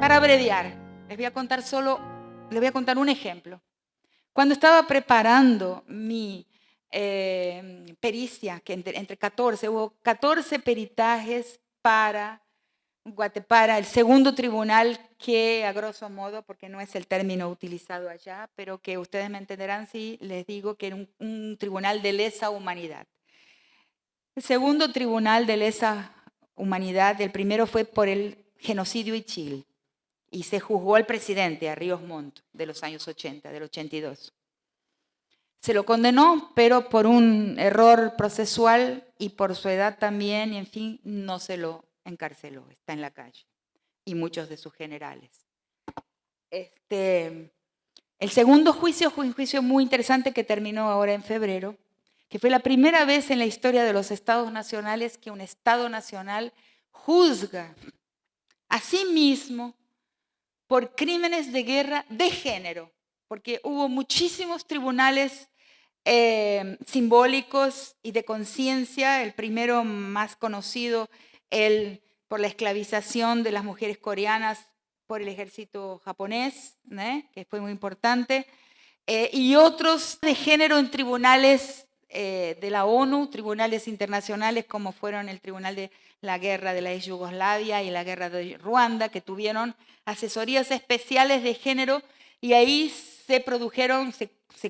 Para abreviar, les voy a contar un ejemplo. Cuando estaba preparando mi pericia, que entre 14, hubo 14 peritajes para Guatepara, el segundo tribunal que, a grosso modo, porque no es el término utilizado allá, pero que ustedes me entenderán si les digo que era un tribunal de lesa humanidad. El segundo tribunal de lesa humanidad, el primero fue por el genocidio Ichil, y se juzgó al presidente, a Ríos Montt, de los años 80, del 82. Se lo condenó, pero por un error procesual y por su edad también, y en fin, no se lo encarceló, está en la calle, y muchos de sus generales. El segundo juicio fue un juicio muy interesante que terminó ahora en febrero, que fue la primera vez en la historia de los estados nacionales que un estado nacional juzga a sí mismo por crímenes de guerra de género, porque hubo muchísimos tribunales simbólicos y de conciencia. El primero más conocido, por la esclavización de las mujeres coreanas por el ejército japonés, que fue muy importante, y otros de género en tribunales de la ONU, tribunales internacionales como fueron el Tribunal de la Guerra de la ex Yugoslavia y la Guerra de Ruanda, que tuvieron asesorías especiales de género, y ahí se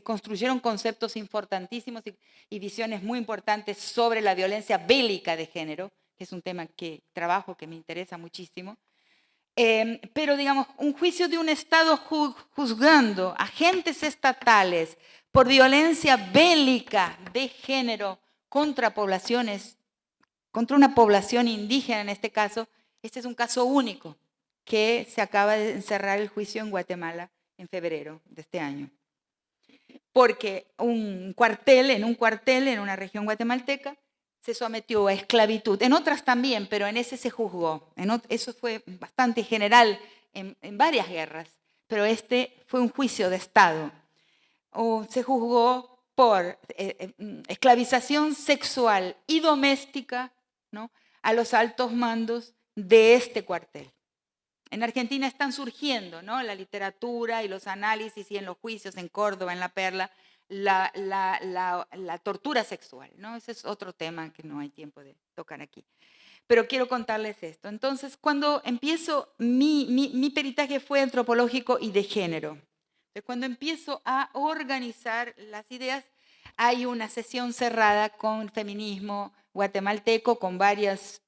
construyeron conceptos importantísimos y visiones muy importantes sobre la violencia bélica de género, que es un tema que trabajo, que me interesa muchísimo. Pero, digamos, un juicio de un Estado juzgando agentes estatales por violencia bélica de género contra poblaciones, contra una población indígena en este caso, este es un caso único que se acaba de encerrar el juicio en Guatemala en febrero de este año. Porque un cuartel en una región guatemalteca se sometió a esclavitud. En otras también, pero en ese se juzgó. Eso fue bastante general en varias guerras, pero este fue un juicio de Estado. Se juzgó por esclavización sexual y doméstica, ¿no?, a los altos mandos de este cuartel. En Argentina están surgiendo, ¿no?, la literatura y los análisis y en los juicios en Córdoba, en La Perla, la tortura sexual, ¿no? Ese es otro tema que no hay tiempo de tocar aquí. Pero quiero contarles esto. Entonces, cuando empiezo, mi peritaje fue antropológico y de género. Entonces, cuando empiezo a organizar las ideas, hay una sesión cerrada con feminismo guatemalteco, con varios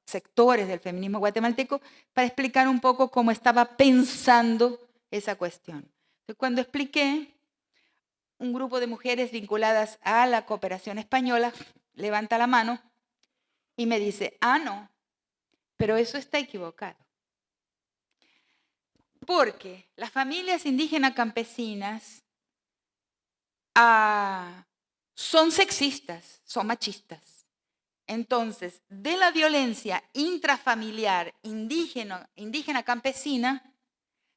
sectores del feminismo guatemalteco, para explicar un poco cómo estaba pensando esa cuestión. Entonces, cuando expliqué, un grupo de mujeres vinculadas a la cooperación española levanta la mano y me dice, no, pero eso está equivocado. Porque las familias indígenas campesinas son sexistas, son machistas. Entonces, de la violencia intrafamiliar indígena campesina,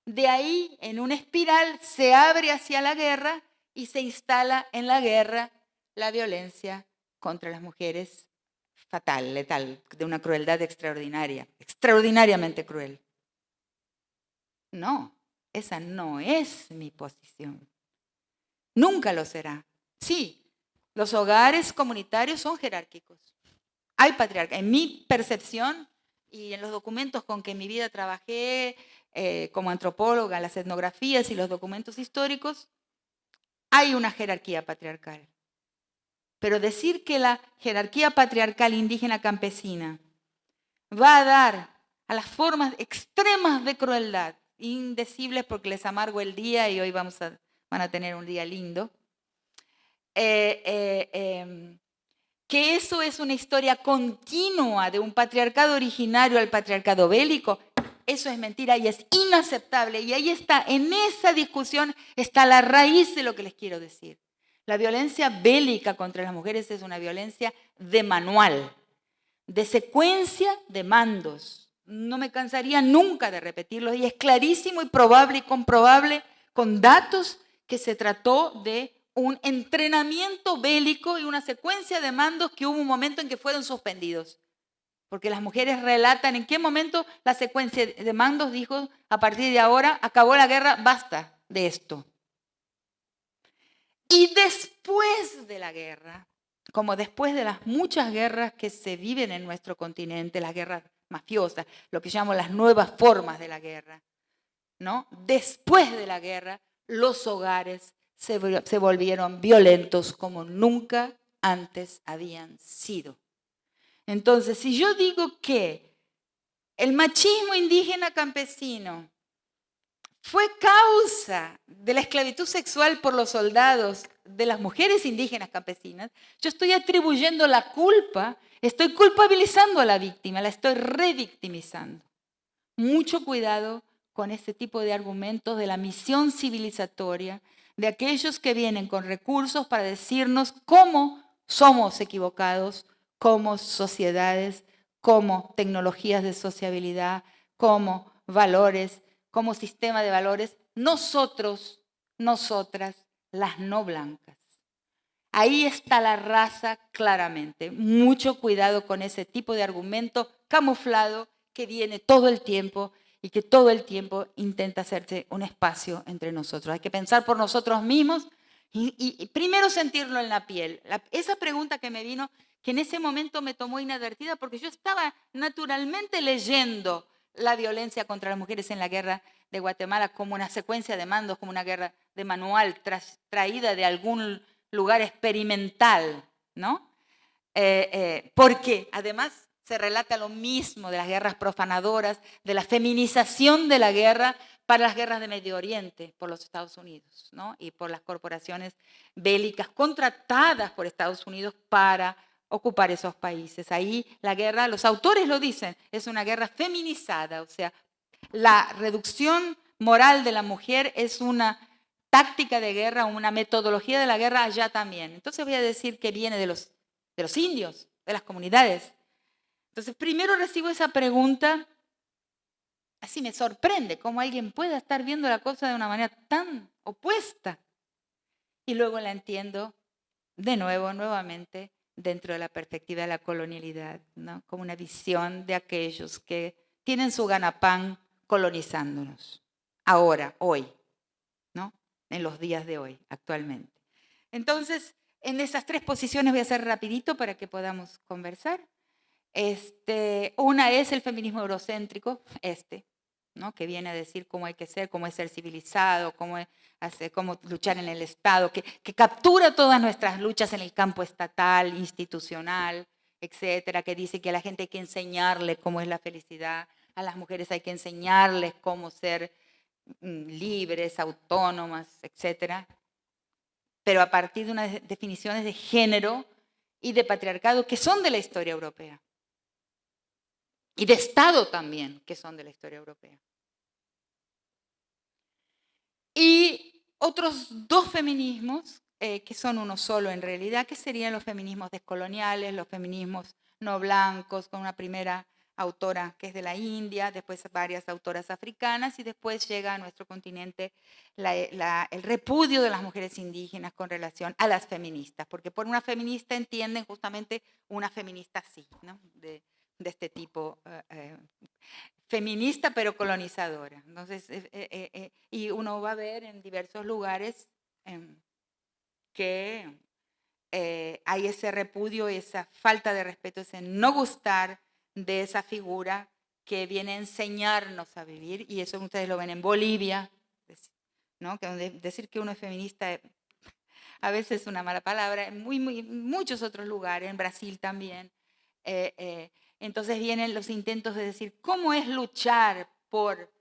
de ahí en una espiral se abre hacia la guerra y se instala en la guerra la violencia contra las mujeres fatal, letal, de una crueldad extraordinaria, extraordinariamente cruel. No, esa no es mi posición. Nunca lo será. Sí, los hogares comunitarios son jerárquicos. Hay patriarcas. En mi percepción y en los documentos con que en mi vida trabajé como antropóloga, las etnografías y los documentos históricos, hay una jerarquía patriarcal. Pero decir que la jerarquía patriarcal indígena campesina va a dar a las formas extremas de crueldad, indecibles porque les amargo el día y hoy van a tener un día lindo, que eso es una historia continua de un patriarcado originario al patriarcado bélico, eso es mentira y es inaceptable. Y ahí está, en esa discusión está la raíz de lo que les quiero decir. La violencia bélica contra las mujeres es una violencia de manual, de secuencia de mandos. No me cansaría nunca de repetirlo y es clarísimo y probable y comprobable con datos que se trató de un entrenamiento bélico y una secuencia de mandos que hubo un momento en que fueron suspendidos. porque las mujeres relatan en qué momento la secuencia de mandos dijo, a partir de ahora acabó la guerra, basta de esto. Y después de la guerra, como después de las muchas guerras que se viven en nuestro continente, las guerras mafiosas, lo que llamo las nuevas formas de la guerra, ¿no? Después de la guerra, los hogares se volvieron violentos como nunca antes habían sido. Entonces, si yo digo que el machismo indígena campesino fue causa de la esclavitud sexual por los soldados de las mujeres indígenas campesinas, yo estoy atribuyendo la culpa, estoy culpabilizando a la víctima, la estoy revictimizando. Mucho cuidado con este tipo de argumentos de la misión civilizatoria de aquellos que vienen con recursos para decirnos cómo somos equivocados como sociedades, como tecnologías de sociabilidad, como valores, como sistema de valores, nosotros, nosotras, las no blancas. Ahí está la raza claramente. Mucho cuidado con ese tipo de argumento camuflado que viene todo el tiempo y que todo el tiempo intenta hacerse un espacio entre nosotros. Hay que pensar por nosotros mismos y primero sentirlo en la piel. Esa pregunta que me vino, que en ese momento me tomó inadvertida porque yo estaba naturalmente leyendo la violencia contra las mujeres en la guerra de Guatemala como una secuencia de mandos, como una guerra de manual traída de algún lugar experimental, ¿no? Porque además se relata lo mismo de las guerras profanadoras, de la feminización de la guerra para las guerras de Medio Oriente por los Estados Unidos, ¿no? Y por las corporaciones bélicas contratadas por Estados Unidos para ocupar esos países. Ahí la guerra, los autores lo dicen, es una guerra feminizada, o sea, la reducción moral de la mujer es una táctica de guerra, una metodología de la guerra allá también. Entonces voy a decir que viene de los indios, de las comunidades. Entonces primero recibo esa pregunta, así me sorprende cómo alguien pueda estar viendo la cosa de una manera tan opuesta. Y luego la entiendo de nuevo, nuevamente, dentro de la perspectiva de la colonialidad, ¿no? Como una visión de aquellos que tienen su ganapán colonizándonos, ahora, hoy, ¿no? En los días de hoy, actualmente. Entonces, en esas tres posiciones voy a hacer rapidito para que podamos conversar. Una es el feminismo eurocéntrico, ¿no? Que viene a decir cómo hay que ser, cómo es ser civilizado, cómo luchar en el Estado, que captura todas nuestras luchas en el campo estatal, institucional, etcétera, que dice que a la gente hay que enseñarle cómo es la felicidad, a las mujeres hay que enseñarles cómo ser libres, autónomas, etcétera, pero a partir de unas definiciones de género y de patriarcado que son de la historia europea. Y de Estado también, que son de la historia europea. Y otros dos feminismos, que son uno solo en realidad, que serían los feminismos descoloniales, los feminismos no blancos, con una primera autora que es de la India, después varias autoras africanas, y después llega a nuestro continente el repudio de las mujeres indígenas con relación a las feministas, porque por una feminista entienden justamente una feminista así, ¿no? de este tipo, feminista pero colonizadora. Entonces, y uno va a ver en diversos lugares que hay ese repudio, esa falta de respeto, ese no gustar de esa figura que viene a enseñarnos a vivir, y eso ustedes lo ven en Bolivia, ¿no? Decir que uno es feminista a veces es una mala palabra, en muchos otros lugares, en Brasil también. Entonces vienen los intentos de decir cómo es luchar por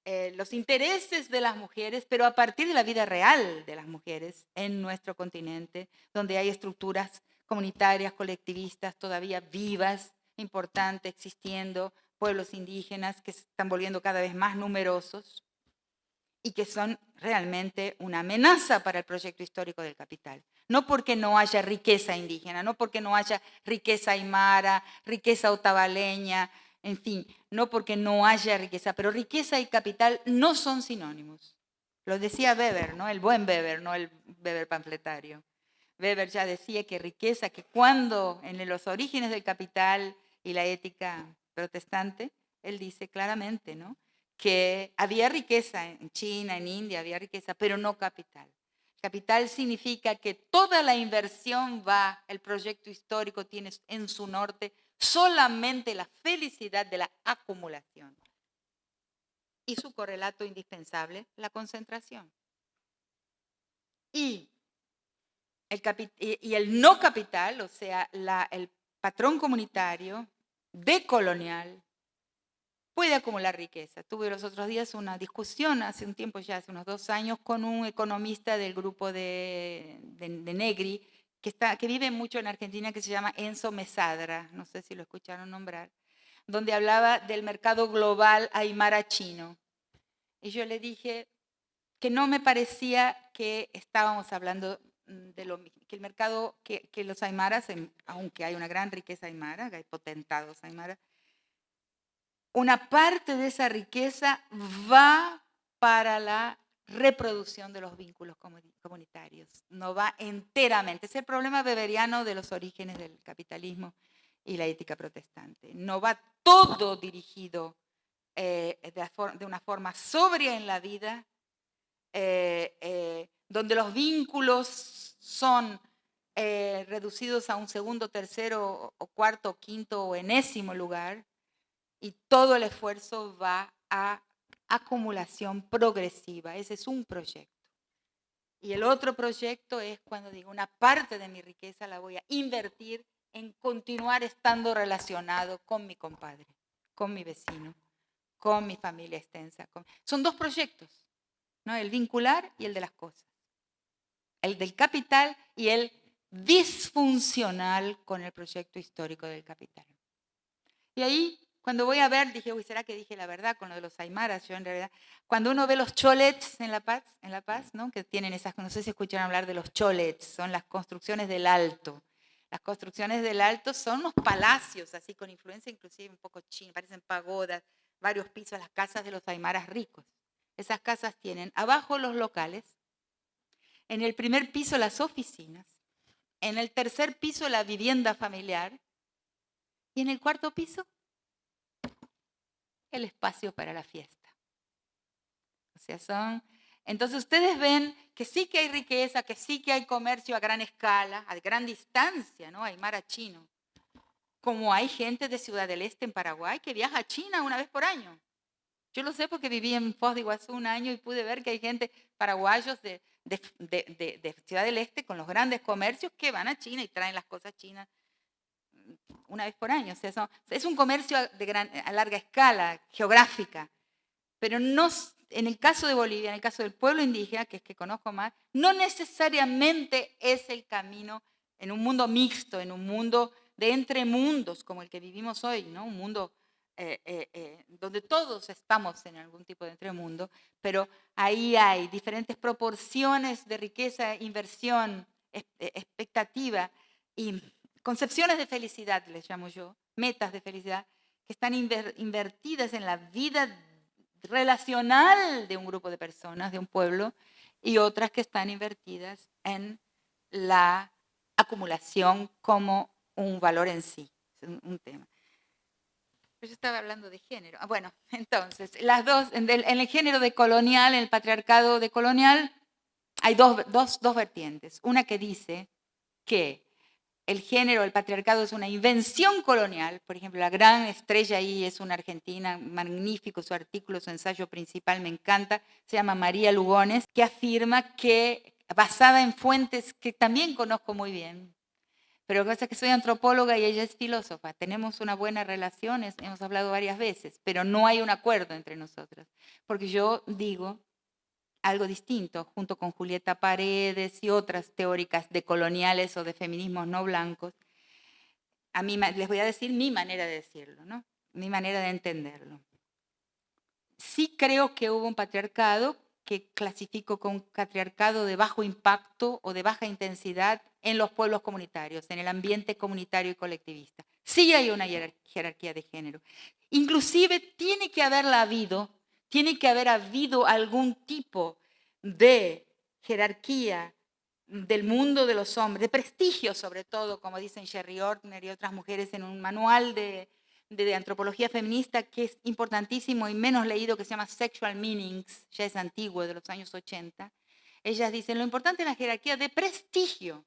los intereses de las mujeres, pero a partir de la vida real de las mujeres en nuestro continente, donde hay estructuras comunitarias, colectivistas todavía vivas, importantes, existiendo, pueblos indígenas que se están volviendo cada vez más numerosos y que son realmente una amenaza para el proyecto histórico del capital. No porque no haya riqueza indígena, no porque no haya riqueza aymara, riqueza otavaleña, en fin, no porque no haya riqueza, pero riqueza y capital no son sinónimos. Lo decía Weber, ¿no? El buen Weber, no el Weber panfletario. Weber ya decía que riqueza, que cuando en los orígenes del capital y la ética protestante, él dice claramente, ¿no?, que había riqueza en China, en India, había riqueza, pero no capital. Capital significa que toda la inversión va, el proyecto histórico tiene en su norte solamente la felicidad de la acumulación. Y su correlato indispensable, la concentración. Y el no capital, o sea, el patrón comunitario, decolonial, puede acumular riqueza. Tuve los otros días una discusión, hace un tiempo ya, hace unos 2 años, con un economista del grupo de Negri, que vive mucho en Argentina, que se llama Enzo Mesadra, no sé si lo escucharon nombrar, donde hablaba del mercado global aymara chino. Y yo le dije que no me parecía que estábamos hablando de lo mismo, que el mercado, que los aymaras, aunque hay una gran riqueza aymara, hay potentados aymaras, una parte de esa riqueza va para la reproducción de los vínculos comunitarios, no va enteramente. Es el problema weberiano de los orígenes del capitalismo y la ética protestante. No va todo dirigido de una forma sobria en la vida, donde los vínculos son reducidos a un segundo, tercero, o cuarto, quinto o enésimo lugar, y todo el esfuerzo va a acumulación progresiva. Ese es un proyecto. Y el otro proyecto es cuando digo, una parte de mi riqueza la voy a invertir en continuar estando relacionado con mi compadre, con mi vecino, con mi familia extensa. Son 2 proyectos, ¿no? El vincular y el de las cosas. El del capital y el disfuncional con el proyecto histórico del capital. Y ahí, cuando voy a ver, dije, uy, ¿será que dije la verdad con lo de los aymaras? Yo en realidad, cuando uno ve los cholets en La Paz, ¿no?, que tienen esas, no sé si escucharon hablar de los cholets, son las construcciones del Alto. Las construcciones del Alto son unos palacios, así con influencia inclusive un poco china, parecen pagodas, varios pisos, las casas de los aymaras ricos. Esas casas tienen abajo los locales, en el primer piso las oficinas, en el tercer piso la vivienda familiar y en el cuarto piso el espacio para la fiesta. O sea, entonces ustedes ven que sí que hay riqueza, que sí que hay comercio a gran escala, a gran distancia, ¿no? Aymara chino. Como hay gente de Ciudad del Este en Paraguay que viaja a China una vez por año. Yo lo sé porque viví en Foz de Iguazú un año y pude ver que hay gente, paraguayos de Ciudad del Este con los grandes comercios que van a China y traen las cosas chinas una vez por año. O sea, es un comercio a larga escala, geográfica. Pero no, en el caso de Bolivia, en el caso del pueblo indígena, que es que conozco más, no necesariamente es el camino en un mundo mixto, en un mundo de entremundos como el que vivimos hoy, ¿no? Un mundo donde todos estamos en algún tipo de entremundo, pero ahí hay diferentes proporciones de riqueza, inversión, expectativa y concepciones de felicidad, les llamo yo, metas de felicidad, que están invertidas en la vida relacional de un grupo de personas, de un pueblo, y otras que están invertidas en la acumulación como un valor en sí. Es un tema. Yo estaba hablando de género. Bueno, entonces, las dos, en el género decolonial, en el patriarcado decolonial, hay dos vertientes. Una que dice que el género, el patriarcado es una invención colonial. Por ejemplo, la gran estrella ahí es una argentina, magnífico su artículo, su ensayo principal, me encanta, se llama María Lugones, que afirma que, basada en fuentes que también conozco muy bien, pero lo que pasa es que soy antropóloga y ella es filósofa, tenemos una buena relación, hemos hablado varias veces, pero no hay un acuerdo entre nosotras, porque yo digo algo distinto, junto con Julieta Paredes y otras teóricas decoloniales o de feminismos no blancos. A mí les voy a decir mi manera de decirlo, ¿no? Mi manera de entenderlo. Sí creo que hubo un patriarcado que clasifico como patriarcado de bajo impacto o de baja intensidad en los pueblos comunitarios, en el ambiente comunitario y colectivista. Sí hay una jerarquía de género. Inclusive tiene que haber habido algún tipo de jerarquía del mundo de los hombres, de prestigio sobre todo, como dicen Sherry Ortner y otras mujeres en un manual de antropología feminista que es importantísimo y menos leído, que se llama Sexual Meanings, ya es antiguo, de los años 80. Ellas dicen, lo importante es la jerarquía de prestigio,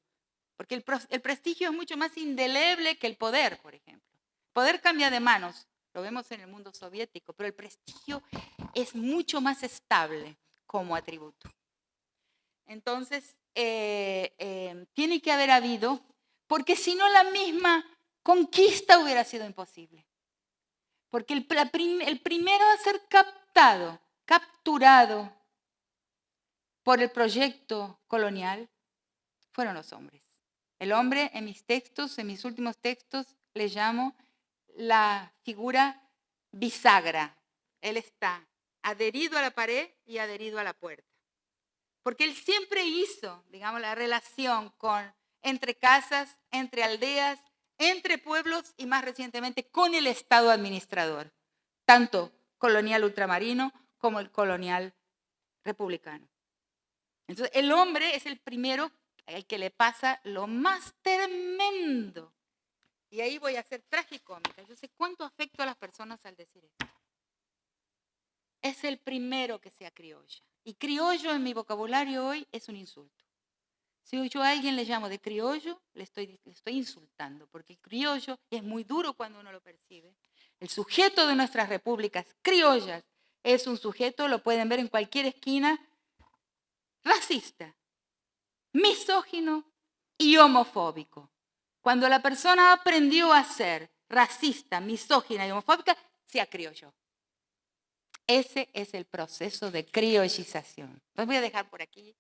porque el prestigio es mucho más indeleble que el poder, por ejemplo. El poder cambia de manos, lo vemos en el mundo soviético, pero el prestigio es mucho más estable como atributo. Entonces, tiene que haber habido, porque si no la misma conquista hubiera sido imposible. Porque el primero a ser capturado por el proyecto colonial, fueron los hombres. El hombre, en mis textos, en mis últimos textos, le llamo la figura bisagra. Él está adherido a la pared y adherido a la puerta. Porque él siempre hizo, digamos, la relación entre casas, entre aldeas, entre pueblos y más recientemente con el Estado administrador, tanto colonial ultramarino como el colonial republicano. Entonces, el hombre es el primero al que le pasa lo más tremendo. Y ahí voy a ser tragicómica. Yo sé cuánto afecto a las personas al decir esto. Es el primero que se acriolla. Y criollo en mi vocabulario hoy es un insulto. Si yo a alguien le llamo de criollo, le estoy insultando, porque el criollo es muy duro cuando uno lo percibe. El sujeto de nuestras repúblicas criollas es un sujeto, lo pueden ver en cualquier esquina, racista, misógino y homofóbico. Cuando la persona aprendió a ser racista, misógina y homofóbica, se acriolló. Ese es el proceso de criollización. Los voy a dejar por aquí.